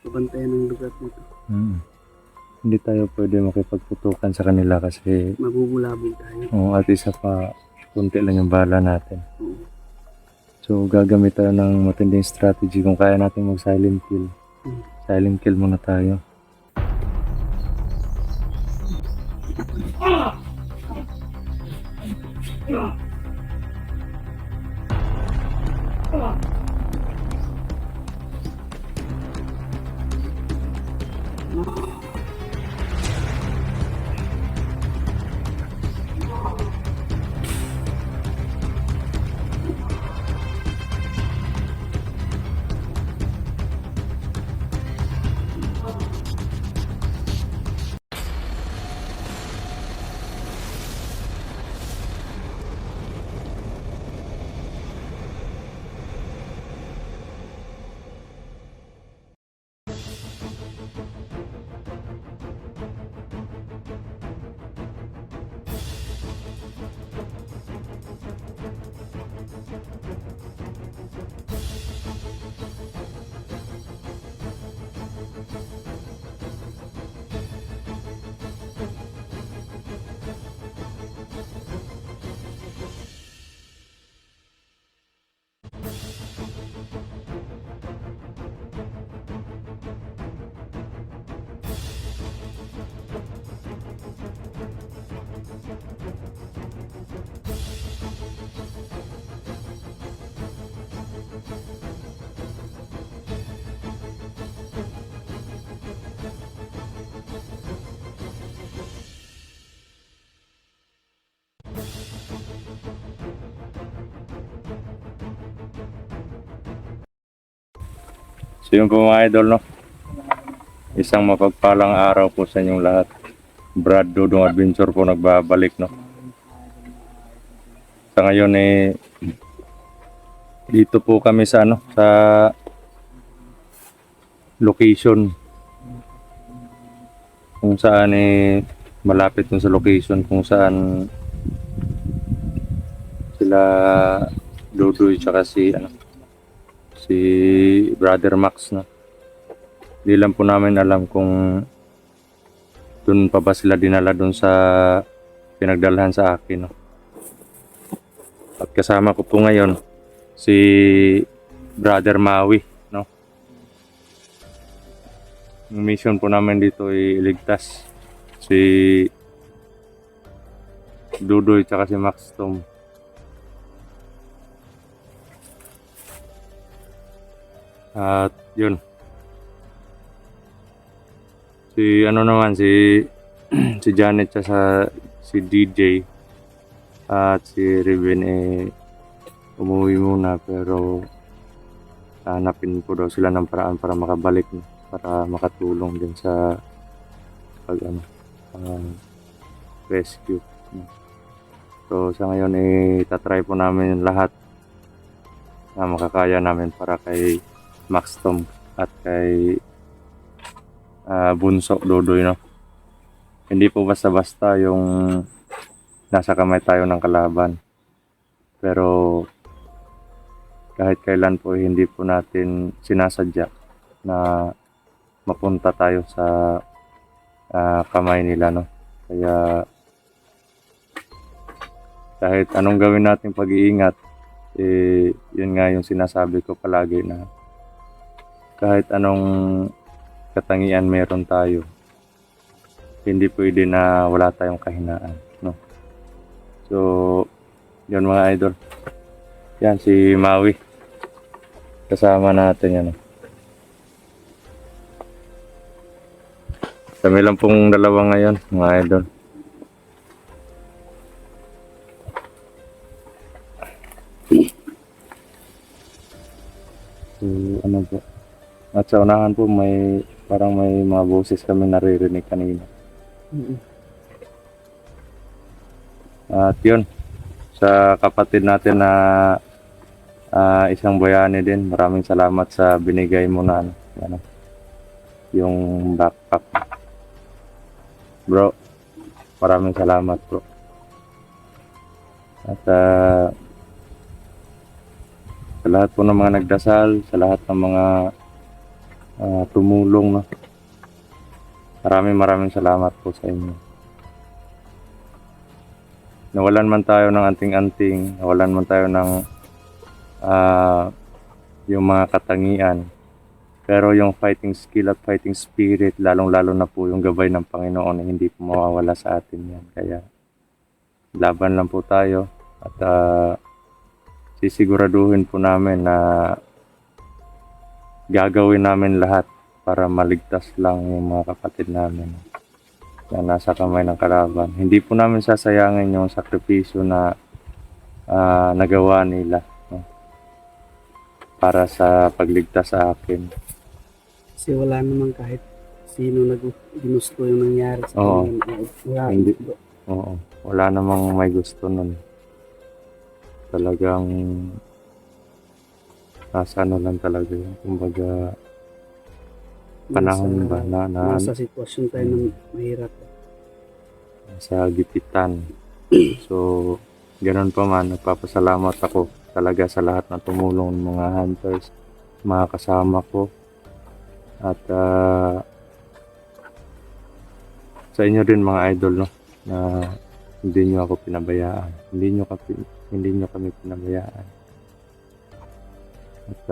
kabantayan ng lugar nito. Hindi tayo pwede makipagputukan sa kanila kasi Mabubulabog tayo. at isa pa, kunti lang yung bala natin. Oo. So gagamit tayo ng matinding strategy kung kaya natin mag silent kill. Silent kill muna tayo. So yun po mga idol, no? Isang mapagpalang araw po sa inyong lahat. Brad Dudong Adventure po nagbabalik, no? Sa ngayon dito po kami sa sa location kung saan malapit dun sa location kung saan sila Dudoy tsaka si Brother Max, no? Hindi lang po namin alam kung dun pa ba sila dinala dun sa pinagdalhan sa akin, no? At kasama ko po ngayon si Brother Maui, no? Yung mission po namin dito ay iligtas si Dudoy tsaka si Max Tom. At yun, si si Janet sa si DJ at si Riven umuwi muna, pero hanapin po daw sila ng paraan para makabalik, para makatulong din sa rescue. So sa ngayon tatry po namin lahat na makakaya namin para kay Max Tom at kay Bunso Dudoy, no? Hindi po basta-basta yung nasa kamay tayo ng kalaban, pero kahit kailan po hindi po natin sinasadya na mapunta tayo sa kamay nila, no? Kaya kahit anong gawin natin pag-iingat, yun nga yung sinasabi ko palagi, na kahit anong katangian meron tayo, hindi pwede na wala tayong kahinaan, no? So yun mga idol, yan si Maui kasama natin yan, no? Kami lang pong dalawa ngayon mga idol. So ano po, at sa unahan po parang may mga boses kami naririnig kanina. At yun, sa kapatid natin na isang bayani din, maraming salamat sa binigay mo na yung backpack. Bro, maraming salamat bro. At sa lahat po ng mga nagdasal, sa lahat ng mga tumulong, no? Maraming salamat po sa inyo. Nawalan man tayo ng anting-anting, nawalan man tayo ng yung mga katangian, pero yung fighting skill at fighting spirit, lalong-lalo na po yung gabay ng Panginoon, hindi po mawawala sa atin yan. Kaya laban lang po tayo at sisiguraduhin po namin na gagawin namin lahat para maligtas lang yung mga kapatid namin na nasa kamay ng kalaban. Hindi po namin sasayangin yung sakripisyo na nagawa nila, no? Para sa pagligtas sa akin. Kasi wala naman kahit sino ginusto yung nangyari sa Oo. kanila. Wala. Hindi. Oo, wala namang may gusto nun. Talagang nasa ano lang talaga yun. Kumbaga, panahon ba na Nasa sitwasyon tayo ng mahirap. sa gipitan. So, ganun pa man, nagpapasalamat ako talaga sa lahat na tumulong ng mga hunters, mga kasama ko. At sa inyo din mga idol, no, na hindi nyo ako pinabayaan. Hindi nyo kami pinabayaan. At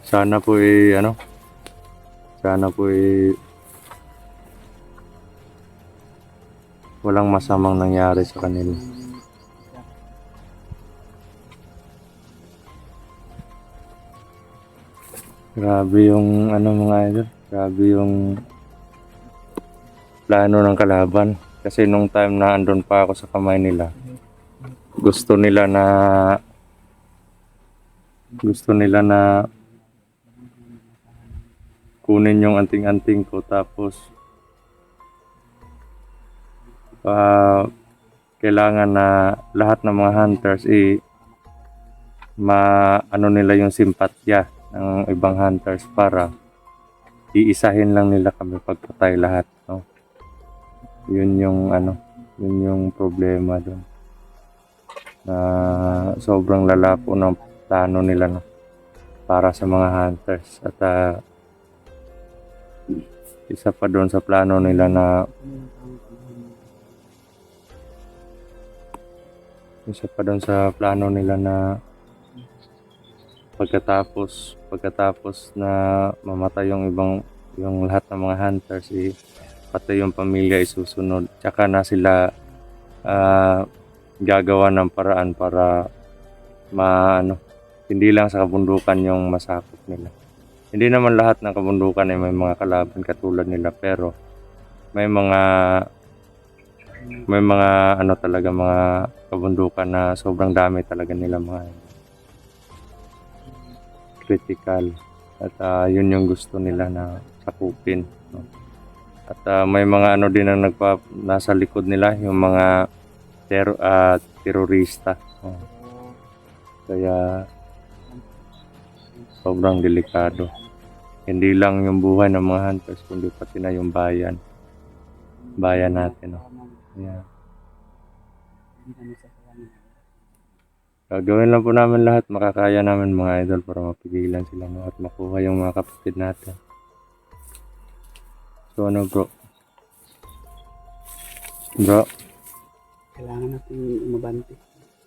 sana po walang masamang nangyari sa kanila. Grabe yung mga idol, grabe yung plano ng kalaban. Kasi nung time na andun pa ako sa kamay nila, gusto nila na kunin yung anting-anting ko, tapos kailangan na lahat ng mga hunters maano nila yung simpatya ng ibang hunters para iisahin lang nila kami pagpatay lahat, no? Yun yung problema doon. Na sobrang lala po ng plano nila, no, para sa mga hunters. At isa pa doon sa plano nila na pagkatapos na mamatay yung lahat ng mga hunters, pati yung pamilya isusunod. Tsaka na sila gagawa ng paraan para hindi lang sa kabundukan yung masakop nila. Hindi naman lahat ng kabundukan ay may mga kalaban katulad nila, pero may mga talaga mga kabundukan na sobrang dami talaga nila, mga critical. At yun yung gusto nila na sakupin, no? At may mga din ang nasa likod nila, yung mga terorista. Kaya sobrang delikado. Hindi lang yung buhay ng mga hunters, kundi pati na yung bayan natin, no? Yeah. Gagawin lang po namin lahat, makakaya namin mga idol, para mapigilan sila, no, at makuha yung mga kapatid natin. So bro? Kailangan natin umabante.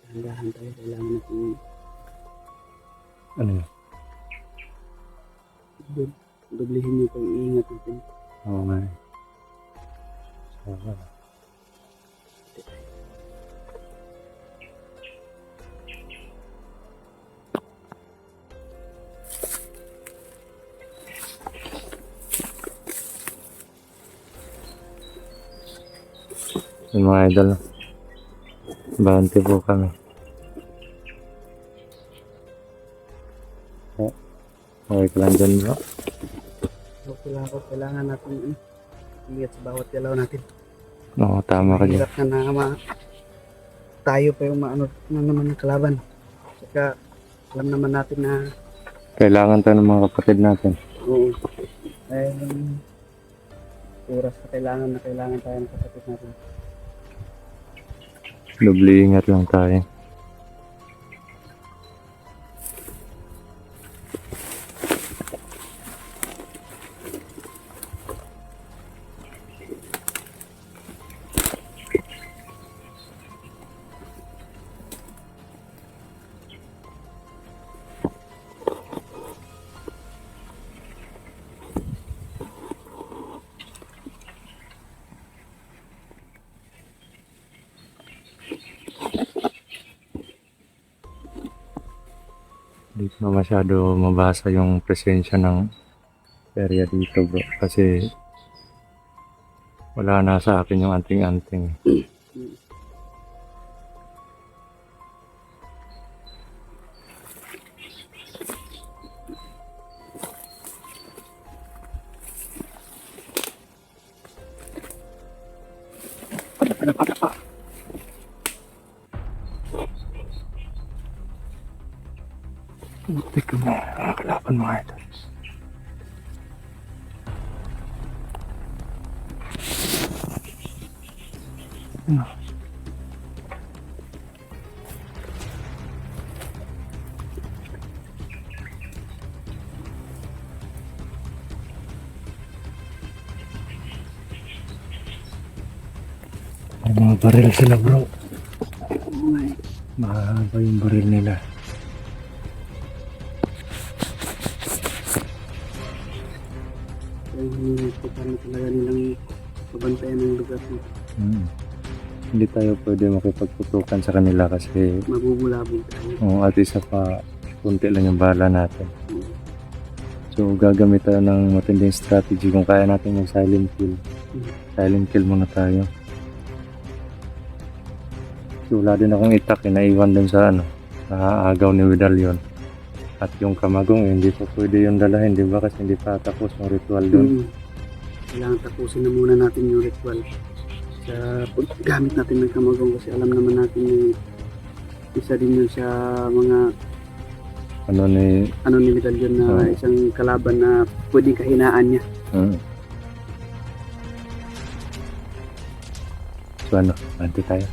Dahan-dahan tayo. Kailangan natin Ano yun? Doblihin yung pag-iingat natin. Oo nga. So, yung mga idol, bante po kami. Okay ka lang dyan, bro? Kailangan natin lihat sa bawat galaw natin. Oo, tama ka dyan. Hirap na tayo pa yung maano na naman ng kalaban. Saka alam naman natin na Kailangan tayo ng mga kapatid natin. oo, ay oras na kailangan tayo ng kapatid natin. Doble ingat lang tayo. na masyado mabasa yung presensya ng area dito bro. Kasi wala na sa akin yung anting-anting. Buti ko na nakakalaban mga ito. Ano? May mga baril sila bro. Oo nga eh. Mahaba yung baril nila. Kaya hinihintay talaga nilang mabantayan ng lugar na Hindi tayo pwede makipagputukan sa kanila kasi mabubulabog tayo. at isa pa, kunti lang yung bala natin. So gagamit tayo ng matinding strategy kung kaya natin yung silent kill. Silent kill muna tayo. So wala din akong itak, naiwan dun sa agaw ni Widal yun. At yung kamagong, hindi pa pwede yung dalahin, di ba? Kasi hindi pa tapos yung ritual dun. Kailangan tapusin na muna natin yung ritual sa paggamit natin ng kamagong kasi alam naman natin na isa din yun sa mga Ano ni Medallion na Oo. isang kalaban na pwedeng kahinaan niya. So anti tayo.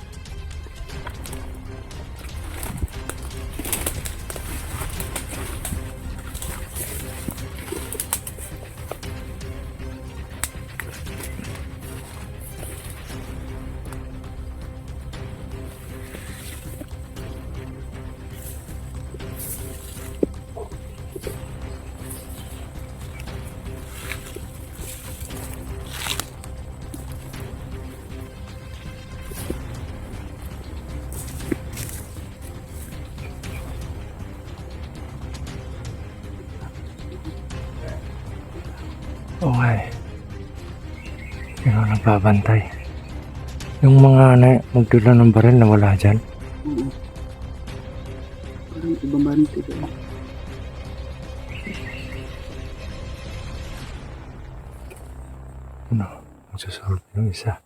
Okay. Sino nagbabantay? Yung mga magdula ng baril na wala dyan. Oo. Parang ibabante ka. Magsasolve yung isa.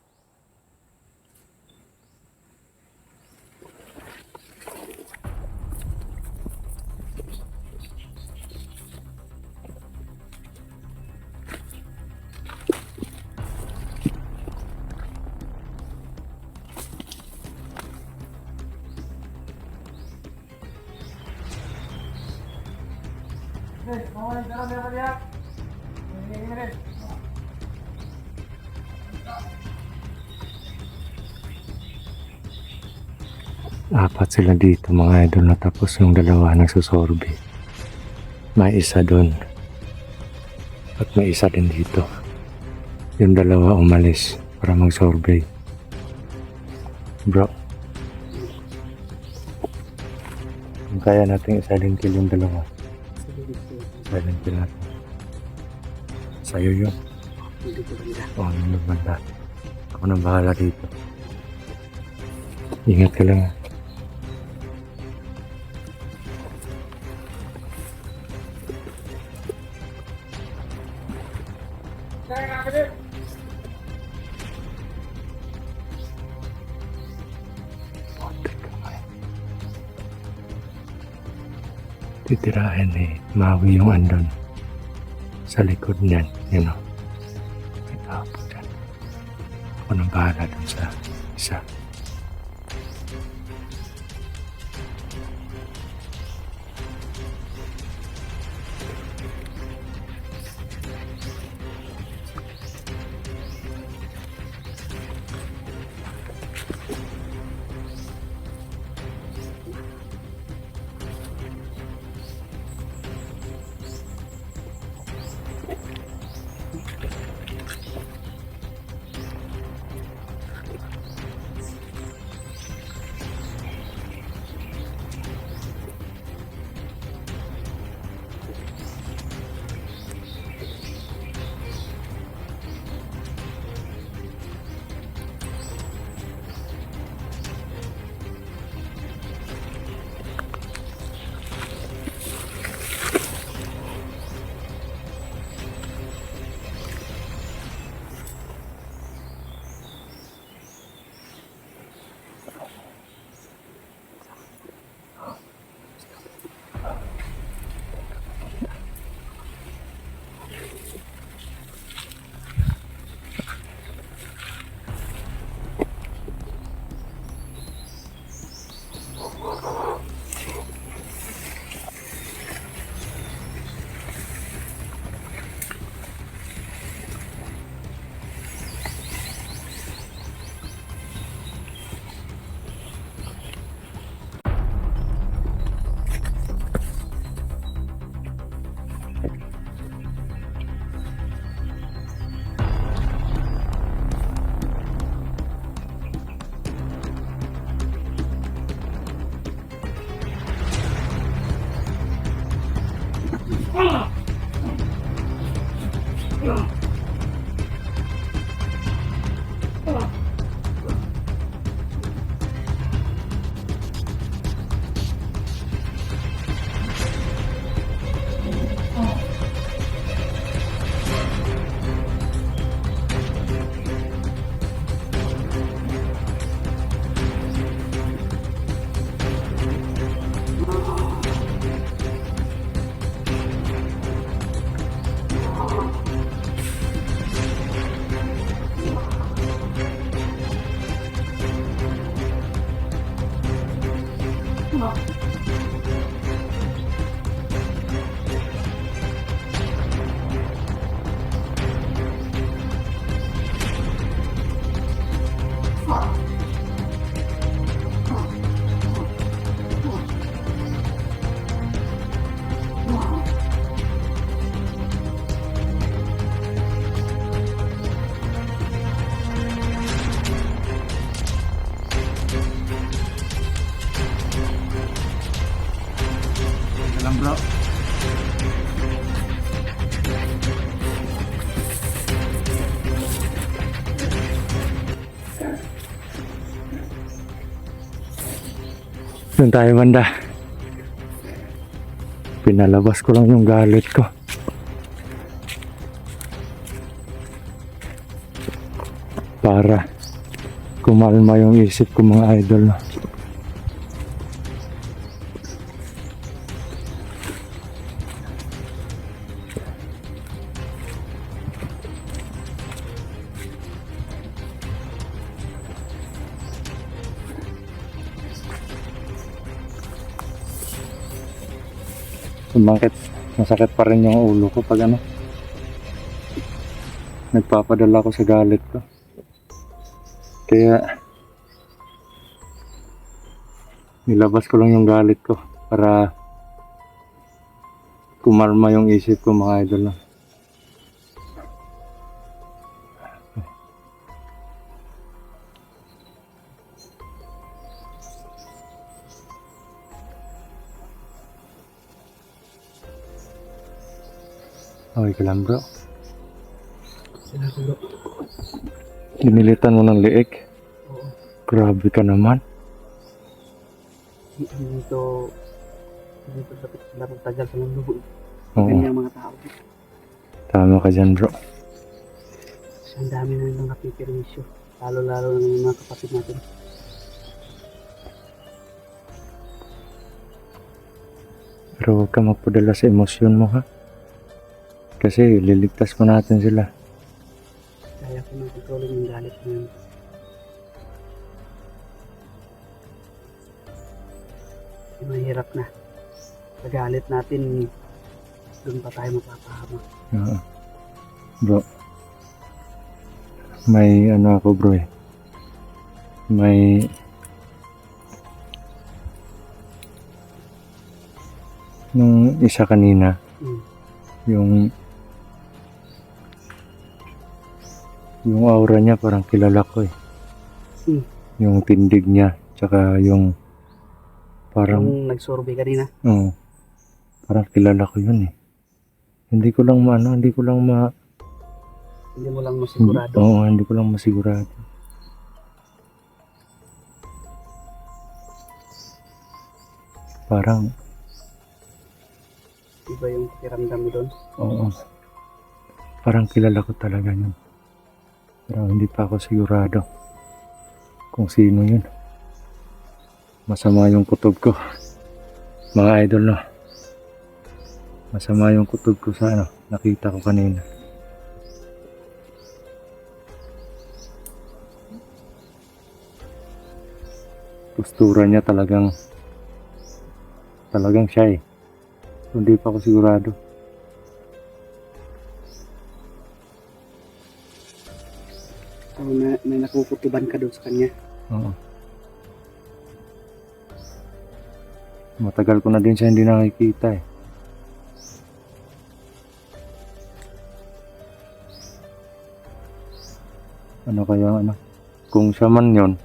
Apat sila dito mga idol na tapos yung dalawa nagsusorbe. May isa doon. At may isa din dito. Yung dalawa umalis para mag-survey. Bro. Kung kaya natin isa-silent kill yung dalawa. Silent kill natin. Sa'yo yun. Hindi ko banda. Oo, yung banda. Ako nang bahala dito. Ingat ka lang. Titirahin ni Maui yung andon sa likod niyan, yun o. Ito po dyan. Ako nang bahala dun sa isa. Ito lang bro. Doon tayo banda. Pinalabas ko lang yung galit ko. Para kumalma yung isip ko mga idol. No? Bakit masakit pa rin yung ulo ko pag ano nagpapadala ko sa galit ko, kaya nilabas ko lang yung galit ko para kumalma yung isip ko mga idol. No? Okay ka lang bro. Sinabi bro. Dinilitan mo ng liig. Oo. Grabe ka naman. Dito dapat tagal sa mundo. Oo. Ganyan mga tao. Tama ka dyan bro. Kasi ang dami na nilang napipermisyo. Lalo-lalo na ng mga kapatid natin. Pero huwag ka magpadala sa emosyon mo ha. Kasi liligtas pa natin sila. Kaya ko nang kontrolin yung galit na yun. Kasi mahirap na. Sa galit natin, doon pa tayo mapapahama. Oo. Bro. May ano ako bro eh. May nung isa kanina, yung aura niya parang kilala ko eh. Yung tindig niya, tsaka yung parang Yung nag-survey kanina. oo, parang kilala ko yun eh. Hindi ko lang Hindi mo lang masigurado. Oo, hindi ko lang masigurado. Parang Iba yung pakiramdam mo doon. oo. Parang kilala ko talaga yun. Pero hindi pa ako sigurado kung sino yun. Masama yung kutob ko. Mga idol no. Masama yung kutob ko sa ano, nakita ko kanina. Postura niya talagang siya eh. Hindi pa ako sigurado. So, may nakukutuban ka doon sa kanya. Oo. Matagal ko na din siya hindi nakikita eh. Ano kaya ano? Kung siya man yon,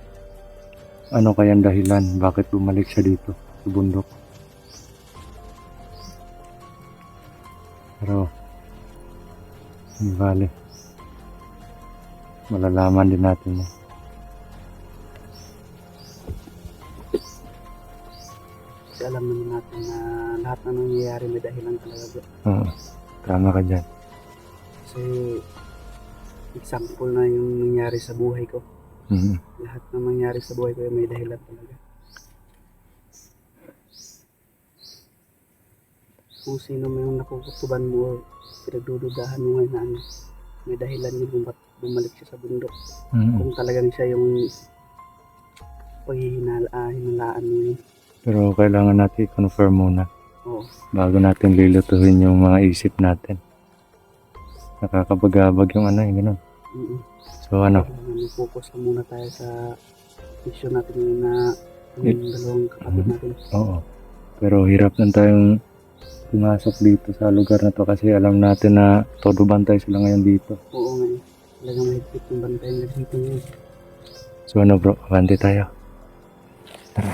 ano kaya ang dahilan? Bakit bumalik siya dito sa bundok? Pero, hindi bale. Malalaman din natin yan. Kasi alam naman natin na lahat na nangyayari may dahilan talaga bro. Oo, tama ka dyan. Kasi example na yung nangyari sa buhay ko. Mhm. Lahat na nangyari sa buhay ko may dahilan talaga. Kung sino may yung nakukutuban mo, pinagdududahan mo ngayon na ano, may dahilan yun kung ba't bumalik siya sa bundok. Mhm. Kung talagang siya yung hinalaan mo yun. Pero kailangan natin i-confirm muna Oo. bago natin lilutuhin yung mga isip natin. Nakakabagabag yung ano, yung ganun. Mm-mm. So ano, Focus na muna tayo sa mission natin ngayon na yung dalawang kapatid natin. oo. Pero hirap lang tayong pumasok dito sa lugar na to kasi alam natin na todo bantay sila ngayon dito. Oo nga eh. Talagang mahigpit yung bantayan na dito ngayon. So ano bro, abante tayo. Tara.